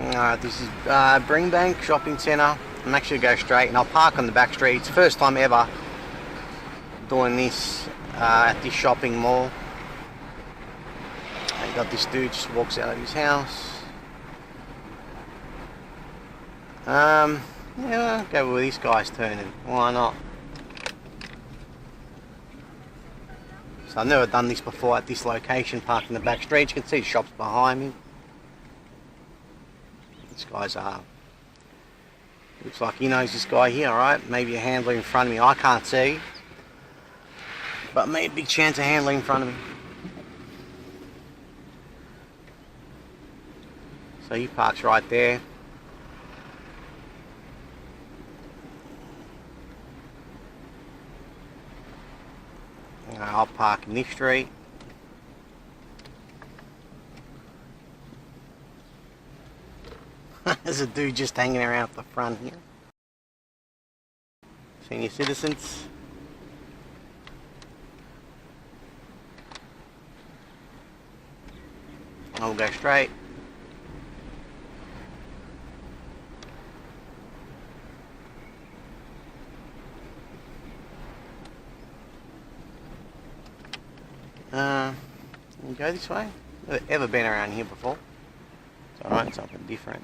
This is Bringbank Shopping Centre. I'm actually going to go straight and I'll park on the back streets. First time ever doing this at this shopping mall. You got this dude just walks out of his house. Yeah, I'll go where this guy's turning. Why not? So I've never done this before at this location, parking the back streets. You can see shops behind me. This guy's looks like he knows this guy here, right? Maybe a handler in front of me. I can't see, but maybe a big chance of handler in front of me. So he parks right there. I'll park in this street. There's a dude just hanging around at the front here. Senior citizens. I'll go straight. We'll go this way. I've ever been around here before. It's alright, something different.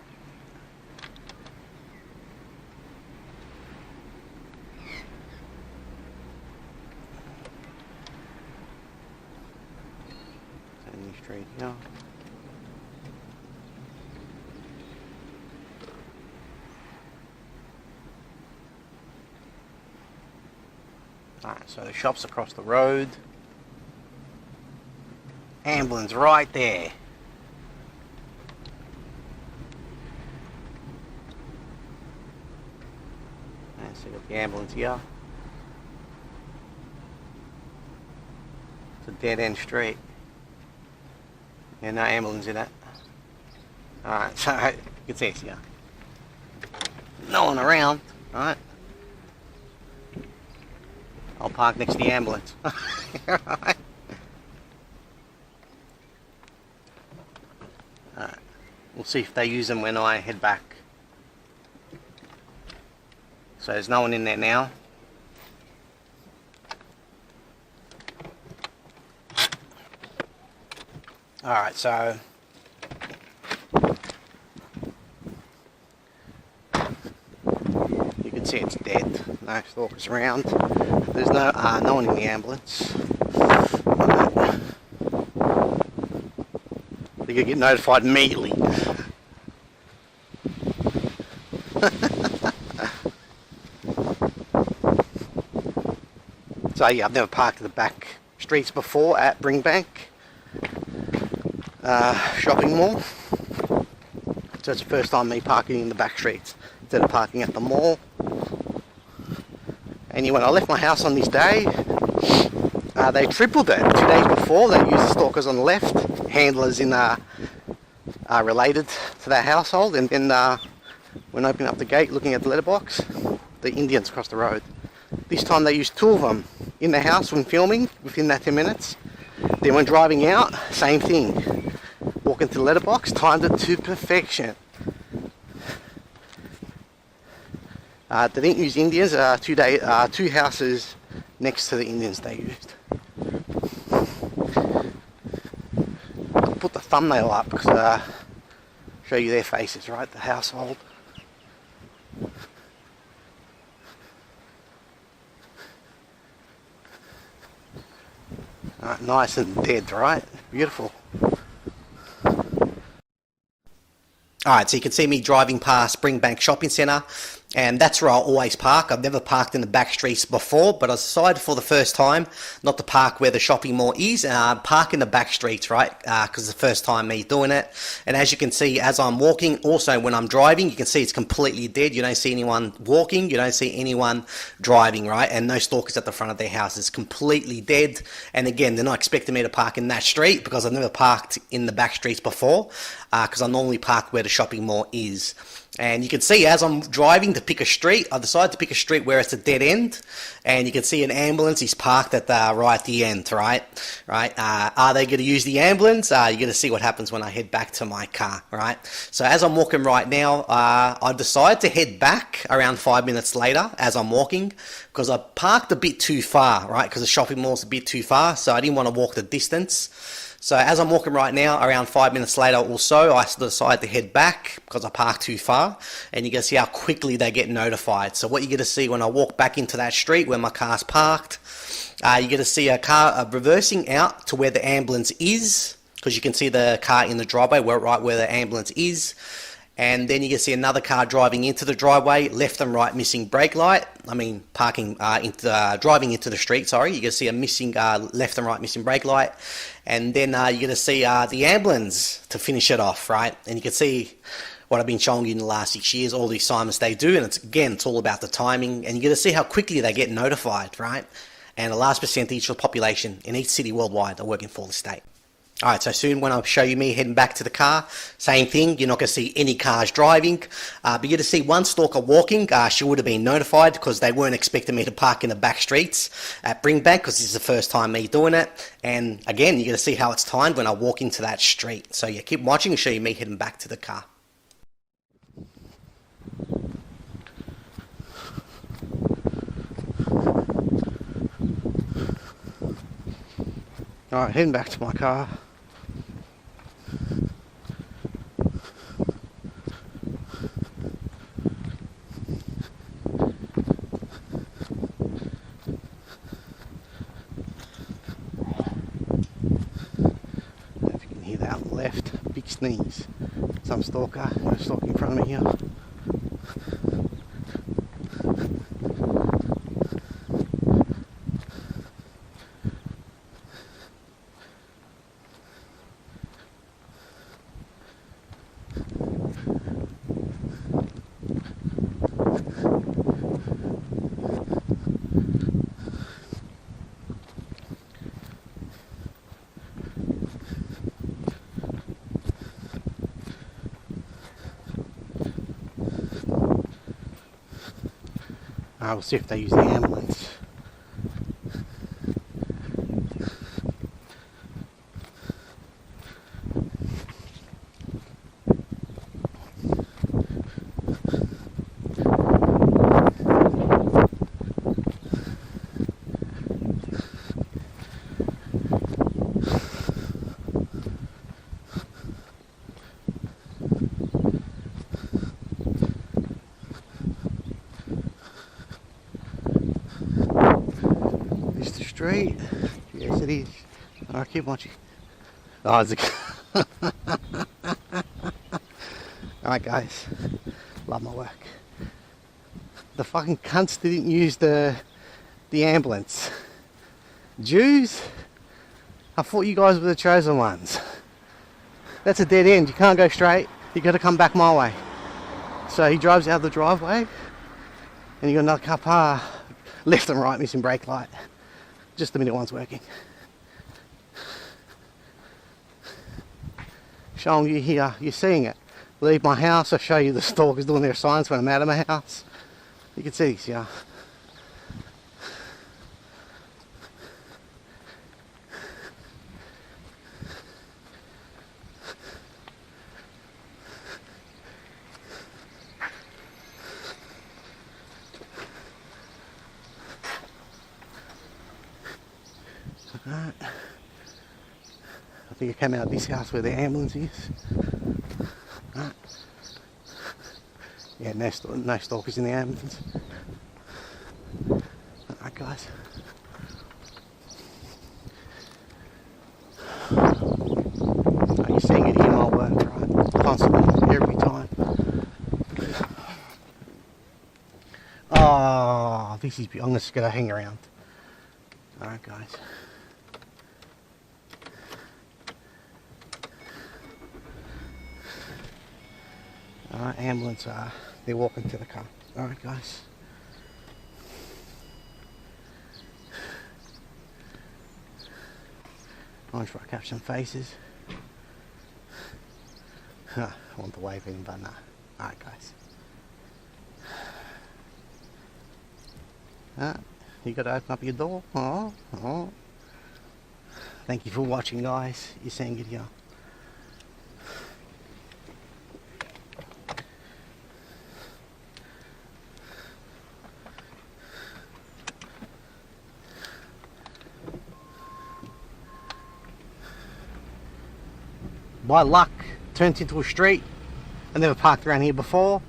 Turn this street here. Alright, so the shop's across the road. Ambulance right there. And so got the ambulance here. It's a dead end street. Yeah, no ambulance in it. Alright, so you can see it's here. No one around, alright. I'll park next to the ambulance. Alright. We'll see if they use them when I head back. So there's no one in there now. Alright, so you can see it's dead. No stalkers around. There's no one in the ambulance. You're gonna get notified immediately. So yeah, I've never parked at the back streets before at Bringbank shopping mall. So it's the first time me parking in the back streets instead of parking at the mall. And when I left my house on this day, they tripled it. 2 days before, they used the stalkers on the left, handlers in related to that household, and then when opening up the gate, looking at the letterbox, the Indians across the road. This time they used 2 of them in the house when filming within that 10 minutes. Then when driving out, same thing. Walking to the letterbox, timed it to perfection. They didn't use Indians. 2 houses next to the Indians they used. I'll put the thumbnail up because show you their faces, right? The household. Nice and dead, right? Beautiful. Alright, so you can see me driving past Bringbank Shopping Centre, and that's where I'll always park. I've never parked in the back streets before, but I decided for the first time not to park where the shopping mall is, park in the back streets, right? Because it's the first time me doing it. And as you can see, as I'm walking, also when I'm driving, you can see it's completely dead. You don't see anyone walking, you don't see anyone driving, right? And no stalkers at the front of their house. It's completely dead. And again, they're not expecting me to park in that street because I've never parked in the back streets before, because I normally park where the shopping mall is. And you can see as I'm driving to pick a street, I decided to pick a street where it's a dead end, and you can see an ambulance is parked at the right at the end, right? Are they going to use the ambulance? You're going to see what happens when I head back to my car, right? So as I'm walking right now, I decided to head back around 5 minutes later as I'm walking, because I parked a bit too far, right? Because the shopping mall's a bit too far, so I didn't want to walk the distance. So as I'm walking right now, around 5 minutes later or so, I decide to head back because I parked too far, and you can see how quickly they get notified. So what you're going to see when I walk back into that street where my car's parked, you're going to see a car reversing out to where the ambulance is, because you can see the car in the driveway, right where the ambulance is. And then you can see another car driving into the driveway, left and right missing brake light. Driving into the street, sorry. You can see a missing left and right missing brake light. And then you're going to see the ambulance to finish it off, right? And you can see what I've been showing you in the last 6 years, all the assignments they do. And it's all about the timing. And you're going to see how quickly they get notified, right? And a large percentage of the population in each city worldwide are working for the state. Alright, so soon when I show you me heading back to the car, same thing, you're not going to see any cars driving, but you're going to see one stalker walking. She would have been notified because they weren't expecting me to park in the back streets at Bringbank, because this is the first time me doing it. And again, you're going to see how it's timed when I walk into that street. So yeah, keep watching and show you me heading back to the car. Alright, heading back to my car. If you can hear that on the left, big sneeze. Some stalker stalking in front of me here. We'll see if they use the ambulance. Street. Yes, it is. Alright, keep watching. Oh, it's a... Alright, guys. Love my work. The fucking cunts didn't use the ambulance. Jews? I thought you guys were the chosen ones. That's a dead end. You can't go straight. You got to come back my way. So he drives out of the driveway, and you got another car left and right missing brake light. Just the minute one's working. Showing you here, you're seeing it. Leave my house, I'll show you the stalkers doing their signs when I'm out of my house. You can see these, yeah. Right. I think it came out of this house where the ambulance is. Right. Yeah, no stalkers in the ambulance. Alright, guys. You're seeing it in my work, right? Constantly, every time. Oh, this is... I'm just going to hang around. Alright, guys. Alright, ambulance, they're walking to the car. Alright, guys. I'm trying to catch some faces. I want to wave in, but nah. Alright, guys. You got to open up your door. Oh, oh. Thank you for watching, guys. You're seeing it here. By luck, turns into a street. I never parked around here before.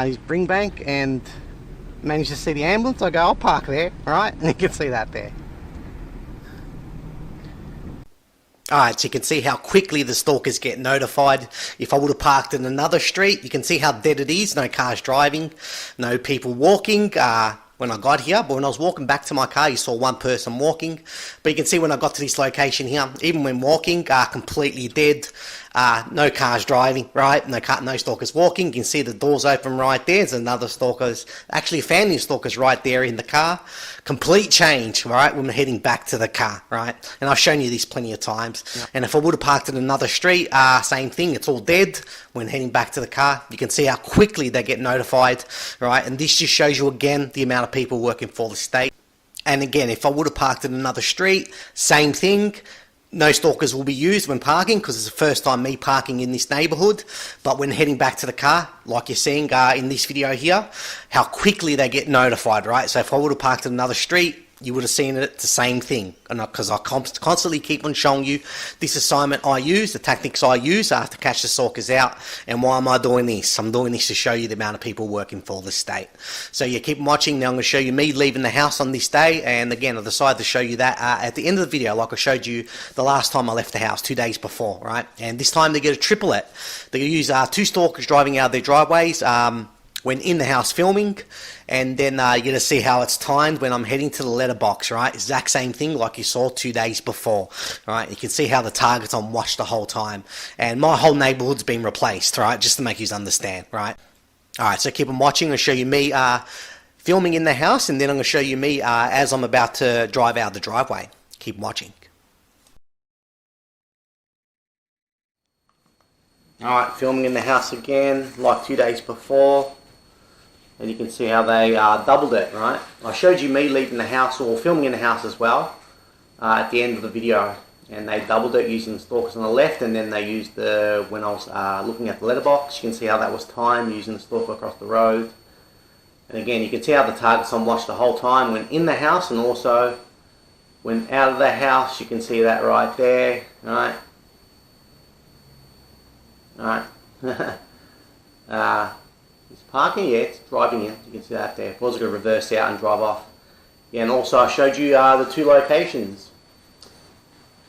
He's Springbank and managed to see the ambulance. I go, I'll park there, alright? And you can see that there. Alright, so you can see how quickly the stalkers get notified. If I would have parked in another street, you can see how dead it is. No cars driving, no people walking. When I got here, but when I was walking back to my car, you saw one person walking. But you can see when I got to this location here, even when walking, completely dead. No cars driving, right? No stalkers walking. You can see the doors open right there. There's another stalkers, actually a family of stalkers right there in the car. Complete change, right? When we're heading back to the car, right? And I've shown you this plenty of times. Yeah. And if I would have parked in another street, same thing. It's all dead. When heading back to the car, you can see how quickly they get notified, right? And this just shows you again the amount of people working for the state. And again, if I would have parked in another street, same thing. No stalkers will be used when parking because it's the first time me parking in this neighbourhood. But when heading back to the car, like you're seeing in this video here, how quickly they get notified, right? So if I would have parked in another street, you would have seen it, the same thing. And because I constantly keep on showing you this assignment I use, the tactics I use to catch the stalkers out. And why am I doing this? I'm doing this to show you the amount of people working for the state. So yeah, keep watching. Now I'm going to show you me leaving the house on this day. And again, I decided to show you that at the end of the video, like I showed you the last time I left the house 2 days before, right? And this time they're going to triple it. They're going to use 2 stalkers driving out of their driveways when in the house filming, and then you're going to see how it's timed when I'm heading to the letterbox, right? Exact same thing like you saw 2 days before, right? You can see how the target's on watch the whole time, and my whole neighborhood's been replaced, right? Just to make you understand, right? Alright, so keep on watching. I'll show you me filming in the house, and then I'm going to show you me as I'm about to drive out the driveway. Keep watching. Alright, filming in the house again, like 2 days before. And you can see how they doubled it, right? I showed you me leaving the house, or filming in the house as well, at the end of the video. And they doubled it using the stalkers on the left, and then they used when I was looking at the letterbox, you can see how that was timed using the stalker across the road. And again, you can see how the target's on watch the whole time when in the house, and also when out of the house, you can see that right there, right? Alright. It's parking, yeah, it's driving in. You can see that there. If I was going to reverse out and drive off. Yeah, and also I showed you the 2 locations.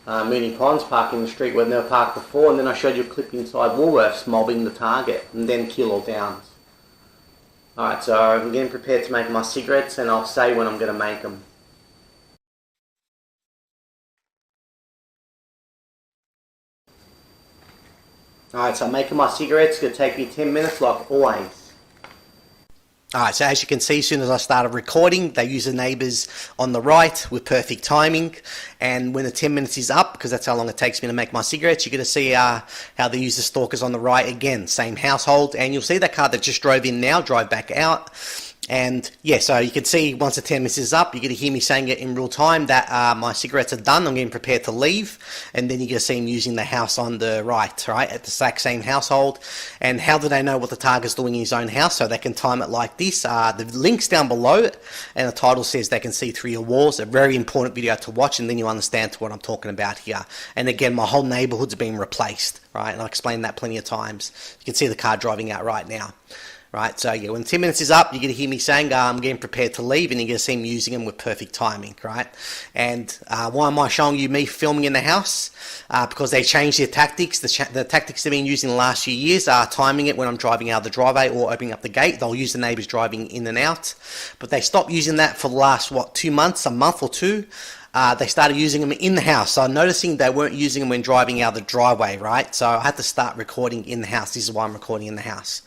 Mooney Ponds parking in the street where they never parked before, and then I showed you a clip inside Woolworths mobbing the target, and then Kill or Downs. Alright, so I'm getting prepared to make my cigarettes, and I'll say when I'm going to make them. Alright, so I'm making my cigarettes. It's going to take me 10 minutes like always. Alright, so as you can see, as soon as I started recording, they use the Neighbours on the right with perfect timing. And when the 10 minutes is up, because that's how long it takes me to make my cigarettes, you're going to see how they use the stalkers on the right again. Same household. And you'll see that car that just drove in now, drive back out. And yeah, so you can see once the 10 minutes is up, you're going to hear me saying it in real time that my cigarettes are done. I'm getting prepared to leave. And then you're going to see him using the house on the right, right, at the exact same household. And how do they know what the target's doing in his own house? So they can time it like this. The link's down below it, and the title says they can see through your walls. A very important video to watch, and then you understand what I'm talking about here. And again, my whole neighborhood's been replaced, right? And I explained that plenty of times. You can see the car driving out right now. Right, so yeah, when 10 minutes is up, you're going to hear me saying I'm getting prepared to leave, and you're going to see me using them with perfect timing, right? And why am I showing you me filming in the house? Because they changed their tactics. The tactics they've been using the last few years are timing it when I'm driving out of the driveway or opening up the gate. They'll use the Neighbours driving in and out. But they stopped using that for the last, 2 months, a month or two. They started using them in the house. So I'm noticing they weren't using them when driving out of the driveway, right? So I had to start recording in the house. This is why I'm recording in the house.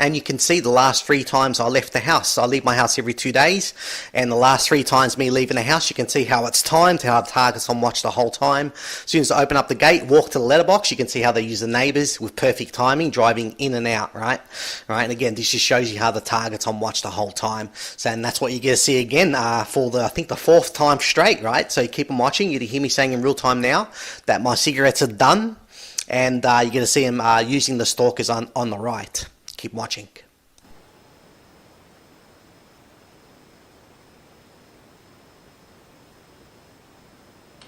And you can see the last 3 times I left the house. I leave my house every 2 days, and the last 3 times me leaving the house, you can see how it's timed, how the target's on watch the whole time. As soon as I open up the gate, walk to the letterbox, you can see how they use the Neighbours with perfect timing, driving in and out, right? And again, this just shows you how the target's on watch the whole time. So, and that's what you get to see again for I think the 4th time straight, right? So you keep them watching. You hear me saying in real time now that my cigarettes are done, and you're going to see them using the stalkers on the right. Keep watching.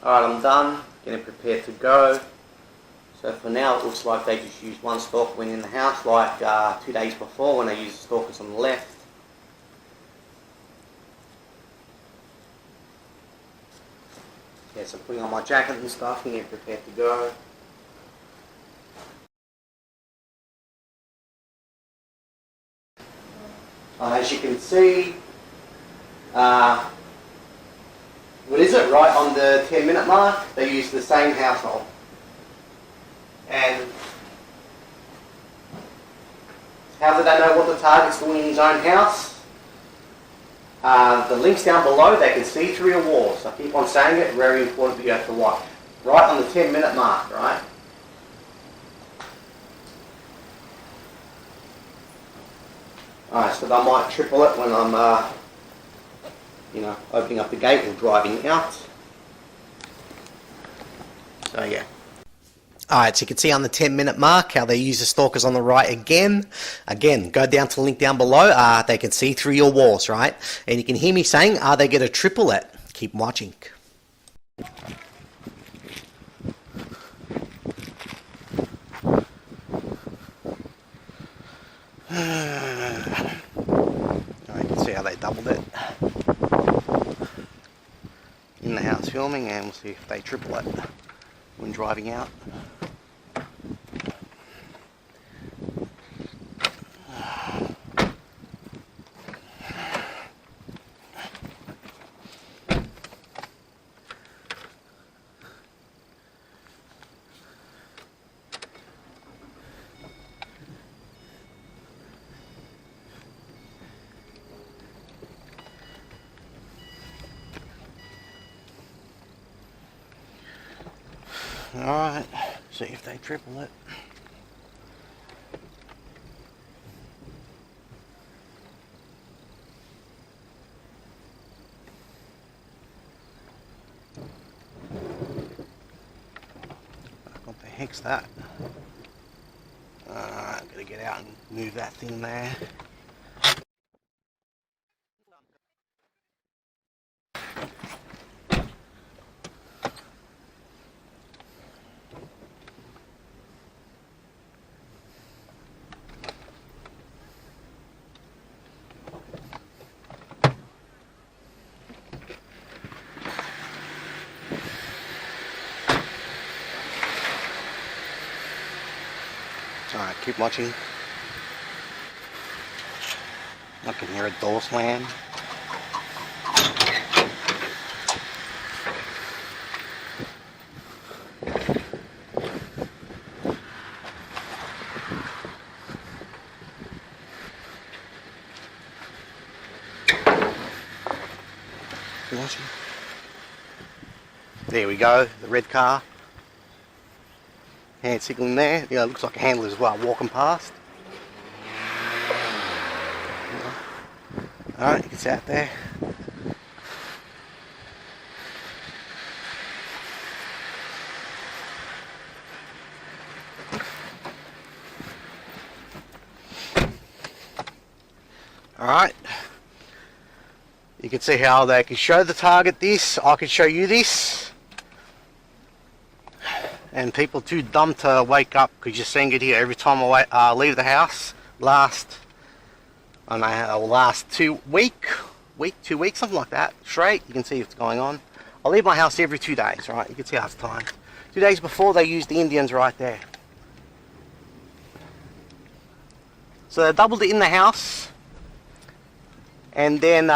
Alright, I'm done. Getting prepared to go. So for now it looks like they just used one stalker when in the house, like 2 days before when they used the stalkers on the left. Yeah, so I'm putting on my jacket and stuff and getting prepared to go. As you can see, what is it, right on the 10-minute mark, they use the same household. And how do they know what the target's doing in his own house? The links down below, they can see through your walls. I keep on saying it, very important that you have to watch. Right on the 10-minute mark, right? Alright, so I might triple it when I'm, opening up the gate or driving out. So yeah. Alright, so you can see on the 10-minute mark how they use the stalkers on the right again. Again, go down to the link down below. They can see through your walls, right? And you can hear me saying, they get a triple it. Keep watching. You can see how they doubled it in the house filming, and we'll see if they triple it when driving out. Alright, see if they triple it. What the heck's that? Gotta get out and move that thing there. Alright, keep watching. I can hear a door slam. Keep watching. There we go, the red car. Hand signaling there. Yeah, it looks like a handler as well, walking past. Alright, you can see out there. Alright. You can see how they can show the target this. I can show you this. And people too dumb to wake up, because you're seeing it here every time I leave the house. Last 2 weeks, something like that, straight. You can see what's going on. I leave my house every 2 days, right? You can see how it's timed. 2 days before, they used the Indians right there. So they doubled it in the house, and then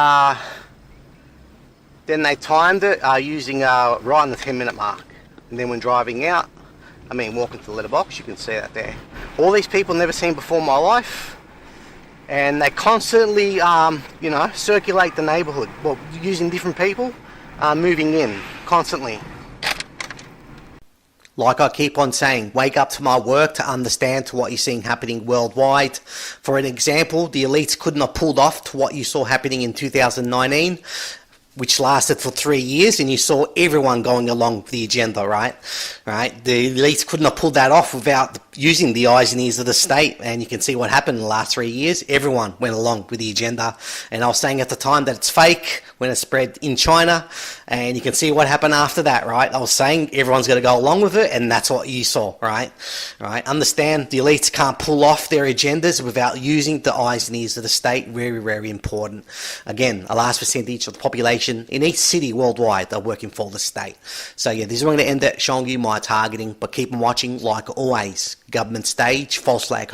they timed it using right on the 10-minute mark. And then when driving out, walking to the letterbox, you can see that there. All these people never seen before in my life. and they constantly, circulate the neighbourhood. Well, using different people, moving in constantly. Like I keep on saying, wake up to my work to understand to what you're seeing happening worldwide. For an example, the elites couldn't have pulled off to what you saw happening in 2019, which lasted for 3 years, and you saw everyone going along with the agenda, right? The elites couldn't have pulled that off without using the eyes and ears of the state, and you can see what happened in the last 3 years. Everyone went along with the agenda, and I was saying at the time that it's fake when it spread in China, and you can see what happened after that, right? I was saying everyone's going to go along with it, and that's what you saw, right? Understand the elites can't pull off their agendas without using the eyes and ears of the state. Very, very important. Again, a large percentage of the population in each city worldwide are working for the state. So yeah, this is where I'm going to end it, showing you my targeting, but keep on watching like always. Government stage, false flag.